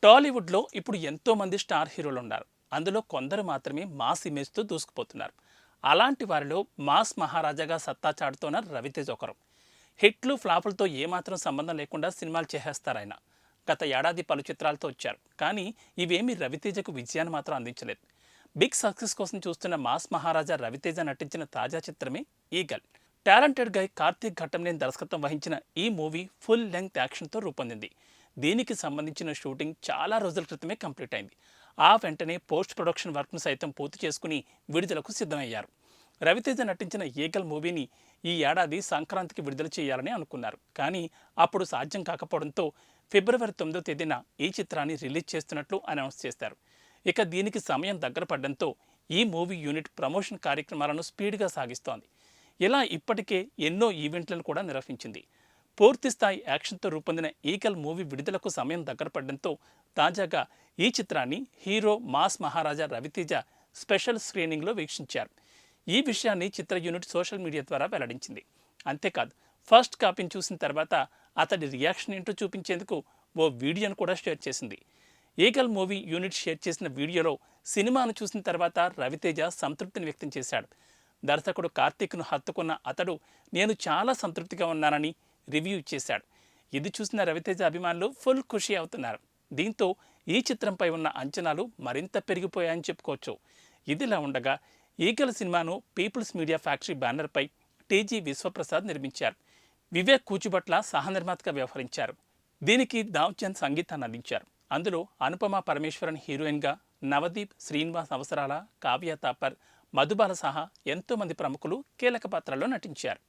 టాలీవుడ్లో ఇప్పుడు ఎంతోమంది స్టార్ హీరోలు ఉన్నారు. అందులో కొందరు మాత్రమే మాస్ ఇమేజ్తో దూసుకుపోతున్నారు. అలాంటి వారిలో మాస్ మహారాజాగా సత్తా చాటుతోన్న రవితేజ్ ఒకరు. హిట్లు ఫ్లాపులతో ఏమాత్రం సంబంధం లేకుండా సినిమాలు చేసేస్తారాయన. గత ఏడాది పలు చిత్రాలతో వచ్చారు, కానీ ఇవేమీ రవితేజకు విజయాన్ని మాత్రం అందించలేదు. బిగ్ సక్సెస్ కోసం చూస్తున్న మాస్ మహారాజా రవితేజ నటించిన తాజా చిత్రమే ఈగల్. టాలెంటెడ్ గై కార్తీక్ ఘట్టంనేని దర్శకత్వం వహించిన ఈ మూవీ ఫుల్ లెంగ్త్ యాక్షన్తో రూపొందింది. దీనికి సంబంధించిన షూటింగ్ చాలా రోజుల క్రితమే కంప్లీట్ అయింది. ఆ వెంటనే పోస్ట్ ప్రొడక్షన్ వర్క్ను సైతం పూర్తి చేసుకుని విడుదలకు సిద్ధమయ్యారు. రవితేజ నటించిన ఈగల్ మూవీని ఈ ఏడాది సంక్రాంతికి విడుదల చేయాలని అనుకున్నారు, కానీ అప్పుడు సాధ్యం కాకపోవడంతో ఫిబ్రవరి 9వ తేదీన ఈ చిత్రాన్ని రిలీజ్ చేస్తున్నట్లు అనౌన్స్ చేశారు. ఇక దీనికి సమయం దగ్గర పడడంతో ఈ మూవీ యూనిట్ ప్రమోషన్ కార్యక్రమాలను స్పీడ్గా సాగిస్తోంది. ఇలా ఇప్పటికే ఎన్నో ఈవెంట్లను కూడా నిర్వహించింది. పూర్తిస్థాయి యాక్షన్తో రూపొందిన ఈగల్ మూవీ విడుదలకు సమయం దగ్గర పడడంతో తాజాగా ఈ చిత్రాన్ని హీరో మాస్ మహారాజా రవితేజ స్పెషల్ స్క్రీనింగ్లో వీక్షించారు. ఈ విషయాన్ని చిత్ర యూనిట్ సోషల్ మీడియా ద్వారా వెల్లడించింది. అంతేకాదు, ఫస్ట్ కాపీని చూసిన తర్వాత అతడి రియాక్షన్ ఏంటో చూపించేందుకు ఓ వీడియోను కూడా షేర్ చేసింది. ఈగల్ మూవీ యూనిట్ షేర్ చేసిన వీడియోలో సినిమాను చూసిన తర్వాత రవితేజ సంతృప్తిని వ్యక్తం చేశాడు. దర్శకుడు కార్తీక్ను హత్తుకున్న అతడు నేను చాలా సంతృప్తిగా ఉన్నానని రివ్యూ ఇచ్చేశాడు. ఇది చూసిన రవితేజ అభిమానులు ఫుల్ ఖుషి అవుతున్నారు. దీంతో ఈ చిత్రంపై ఉన్న అంచనాలు మరింత పెరిగిపోయాయని చెప్పుకోవచ్చు. ఇదిలా ఉండగా ఈగల్ సినిమాను పీపుల్స్ మీడియా ఫ్యాక్టరీ బ్యానర్పై టీజీ విశ్వప్రసాద్ నిర్మించారు. వివేక్ కూచిభట్ల సహనిర్మాతగా వ్యవహరించారు. దీనికి దావ్చంద్ సంగీతాన్ని అందించారు. అందులో అనుపమ పరమేశ్వరన్ హీరోయిన్గా, నవదీప్, శ్రీనివాస్ అవసరాల, కావ్య తాపర్, మధుబాల సహా ఎంతోమంది ప్రముఖులు కీలక పాత్రల్లో నటించారు.